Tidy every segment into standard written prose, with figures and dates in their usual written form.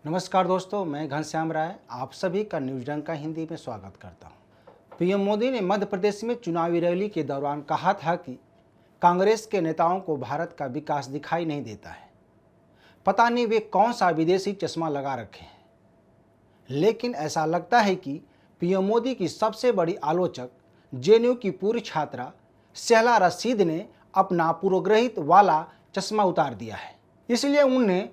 नमस्कार दोस्तों, मैं घनश्याम राय आप सभी का न्यूज डंका हिंदी में स्वागत करता हूं। पीएम मोदी ने मध्य प्रदेश में चुनावी रैली के दौरान कहा था कि कांग्रेस के नेताओं को भारत का विकास दिखाई नहीं देता है। पता नहीं वे कौन सा विदेशी चश्मा लगा रखे हैं, लेकिन ऐसा लगता है कि पीएम मोदी की सबसे बड़ी आलोचक जेएनयू की पूर्व छात्रा शेहला रशीद ने अपना पूर्वग्रहित वाला चश्मा उतार दिया है। इसलिए उन्हें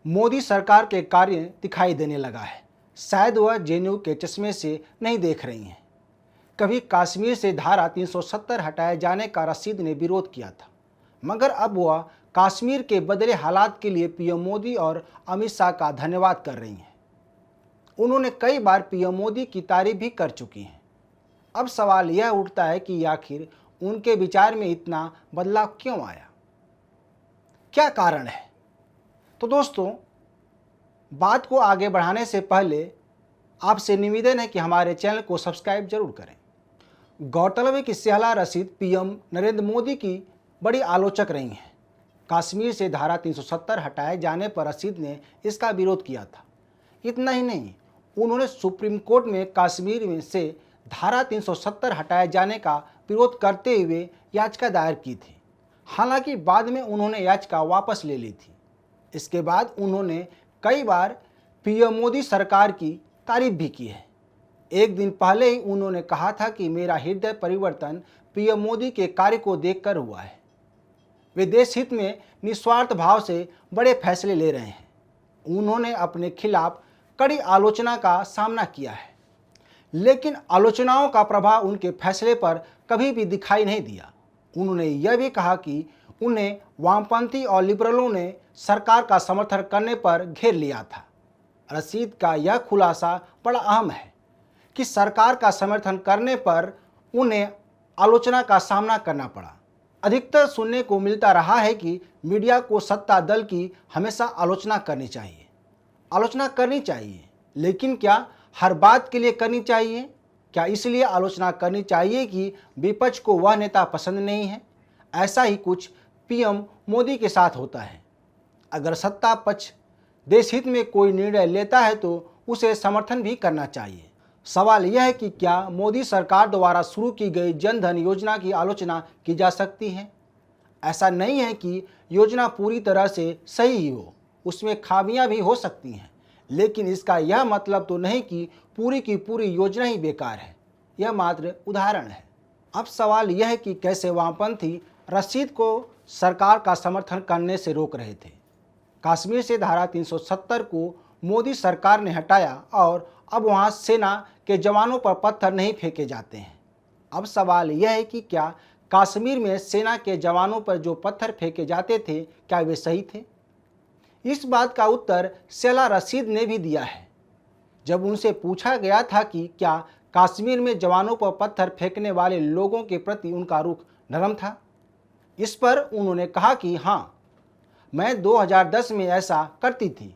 मोदी सरकार के कार्य दिखाई देने लगा है। शायद वह जेएनयू के चश्मे से नहीं देख रही हैं। कभी कश्मीर से धारा 370 हटाए जाने का रशीद ने विरोध किया था, मगर अब वह कश्मीर के बदले हालात के लिए पीएम मोदी और अमित शाह का धन्यवाद कर रही हैं। उन्होंने कई बार पीएम मोदी की तारीफ भी कर चुकी हैं। अब सवाल यह उठता है कि आखिर उनके विचार में इतना बदलाव क्यों आया, क्या कारण है। तो दोस्तों, बात को आगे बढ़ाने से पहले आपसे निवेदन है कि हमारे चैनल को सब्सक्राइब जरूर करें। गौरतलब है कि शेहला रशीद पीएम नरेंद्र मोदी की बड़ी आलोचक रही हैं। कश्मीर से धारा 370 हटाए जाने पर रशीद ने इसका विरोध किया था। इतना ही नहीं, उन्होंने सुप्रीम कोर्ट में कश्मीर में से धारा 370 हटाए जाने का विरोध करते हुए याचिका दायर की थी। हालांकि बाद में उन्होंने याचिका वापस ले ली थी। इसके बाद उन्होंने कई बार पीएम मोदी सरकार की तारीफ भी की है। एक दिन पहले ही उन्होंने कहा था कि मेरा हृदय परिवर्तन पीएम मोदी के कार्य को देखकर हुआ है। वे देश हित में निस्वार्थ भाव से बड़े फैसले ले रहे हैं। उन्होंने अपने खिलाफ कड़ी आलोचना का सामना किया है, लेकिन आलोचनाओं का प्रभाव उनके फैसले पर कभी भी दिखाई नहीं दिया। उन्होंने यह भी कहा कि उन्हें वामपंथी और लिबरलों ने सरकार का समर्थन करने पर घेर लिया था। रशीद का यह खुलासा बड़ा अहम है कि सरकार का समर्थन करने पर उन्हें आलोचना का सामना करना पड़ा। अधिकतर सुनने को मिलता रहा है कि मीडिया को सत्ता दल की हमेशा आलोचना करनी चाहिए, लेकिन क्या हर बात के लिए करनी चाहिए? क्या इसलिए आलोचना करनी चाहिए कि विपक्ष को वह नेता पसंद नहीं है? ऐसा ही कुछ पीएम मोदी के साथ होता है। अगर सत्ता पक्ष देश हित में कोई निर्णय लेता है तो उसे समर्थन भी करना चाहिए। सवाल यह है कि क्या मोदी सरकार द्वारा शुरू की गई जन धन योजना की आलोचना की जा सकती है? ऐसा नहीं है कि योजना पूरी तरह से सही ही हो, उसमें खामियां भी हो सकती हैं, लेकिन इसका यह मतलब तो नहीं कि पूरी की पूरी योजना ही बेकार है। यह मात्र उदाहरण है। अब सवाल यह है कि कैसे वामपंथी रशीद को सरकार का समर्थन करने से रोक रहे थे। कश्मीर से धारा 370 को मोदी सरकार ने हटाया और अब वहां सेना के जवानों पर पत्थर नहीं फेंके जाते हैं। अब सवाल यह है कि क्या कश्मीर में सेना के जवानों पर जो पत्थर फेंके जाते थे, क्या वे सही थे? इस बात का उत्तर शेहला रशीद ने भी दिया है। जब उनसे पूछा गया था कि क्या कश्मीर में जवानों पर पत्थर फेंकने वाले लोगों के प्रति उनका रुख नरम था, इस पर उन्होंने कहा कि हाँ, मैं 2010 में ऐसा करती थी।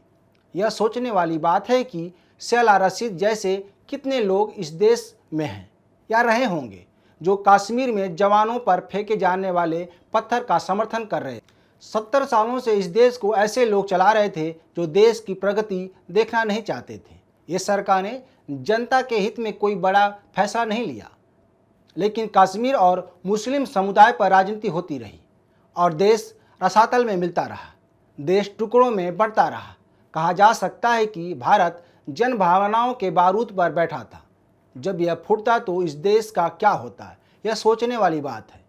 यह सोचने वाली बात है कि शेहला रशीद जैसे कितने लोग इस देश में हैं या रहे होंगे जो कश्मीर में जवानों पर फेंके जाने वाले पत्थर का समर्थन कर रहे। 70 सालों से इस देश को ऐसे लोग चला रहे थे जो देश की प्रगति देखना नहीं चाहते थे। ये सरकार ने जनता के हित में कोई बड़ा फैसला नहीं लिया, लेकिन कश्मीर और मुस्लिम समुदाय पर राजनीति होती रही और देश रसातल में मिलता रहा, देश टुकड़ों में बढ़ता रहा। कहा जा सकता है कि भारत जन भावनाओं के बारूद पर बैठा था। जब यह फूटता तो इस देश का क्या होता है, यह सोचने वाली बात है।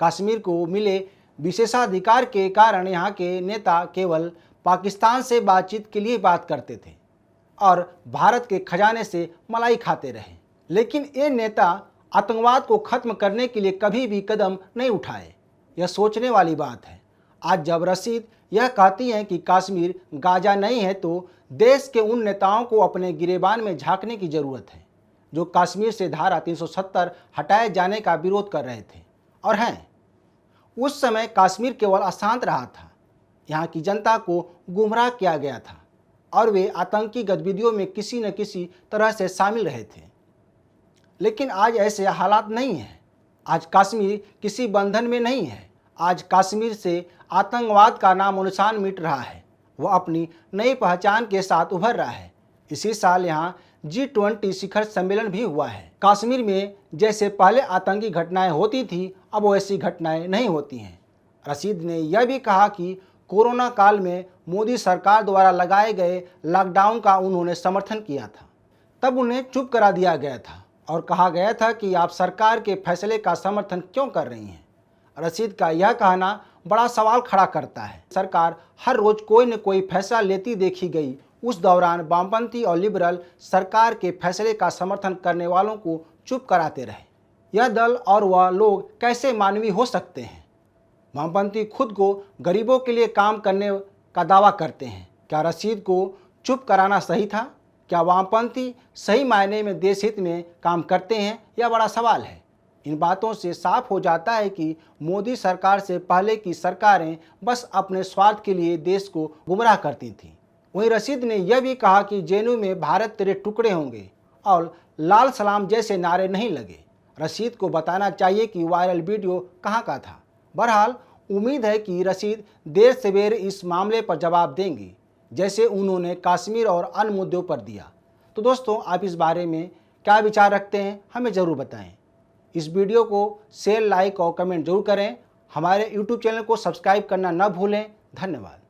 कश्मीर को मिले विशेषाधिकार के कारण यहाँ के नेता केवल पाकिस्तान से बातचीत के लिए बात करते थे और भारत के खजाने से मलाई खाते रहे, लेकिन ये नेता आतंकवाद को खत्म करने के लिए कभी भी कदम नहीं उठाए। यह सोचने वाली बात है। आज जब रशीद यह कहती हैं कि कश्मीर गाजा नहीं है, तो देश के उन नेताओं को अपने गिरेबान में झांकने की जरूरत है जो कश्मीर से धारा 370 हटाए जाने का विरोध कर रहे थे और हैं। उस समय कश्मीर केवल अशांत रहा था, यहाँ की जनता को गुमराह किया गया था और वे आतंकी गतिविधियों में किसी न किसी तरह से शामिल रहे थे। लेकिन आज ऐसे हालात नहीं हैं। आज कश्मीर किसी बंधन में नहीं है। आज कश्मीर से आतंकवाद का नामो निशान मिट रहा है वह अपनी नई पहचान के साथ उभर रहा है। इसी साल यहाँ G20 शिखर सम्मेलन भी हुआ है। कश्मीर में जैसे पहले आतंकी घटनाएं होती थी, अब वैसी घटनाएं नहीं होती हैं। रशीद ने यह भी कहा कि कोरोना काल में मोदी सरकार द्वारा लगाए गए लॉकडाउन का उन्होंने समर्थन किया था। तब उन्हें चुप करा दिया गया था और कहा गया था कि आप सरकार के फैसले का समर्थन क्यों कर रही हैं। रशीद का यह कहना बड़ा सवाल खड़ा करता है। सरकार हर रोज कोई न कोई फैसला लेती देखी गई। उस दौरान वामपंथी और लिबरल सरकार के फैसले का समर्थन करने वालों को चुप कराते रहे। यह दल और वह लोग कैसे मानवीय हो सकते हैं? वामपंथी खुद को गरीबों के लिए काम करने का दावा करते हैं। क्या रशीद को चुप कराना सही था? क्या वामपंथी सही मायने में देश हित में काम करते हैं? यह बड़ा सवाल है। इन बातों से साफ हो जाता है कि मोदी सरकार से पहले की सरकारें बस अपने स्वार्थ के लिए देश को गुमराह करती थीं। वहीं रशीद ने यह भी कहा कि जेएनयू में भारत तेरे टुकड़े होंगे और लाल सलाम जैसे नारे नहीं लगे। रशीद को बताना चाहिए कि वायरल वीडियो कहाँ का था। बहरहाल उम्मीद है कि रशीद देर सवेर इस मामले पर जवाब देंगे, जैसे उन्होंने कश्मीर और अन्य मुद्दों पर दिया। तो दोस्तों, आप इस बारे में क्या विचार रखते हैं, हमें ज़रूर बताएं। इस वीडियो को शेयर, लाइक और कमेंट जरूर करें। हमारे YouTube चैनल को सब्सक्राइब करना न भूलें। धन्यवाद।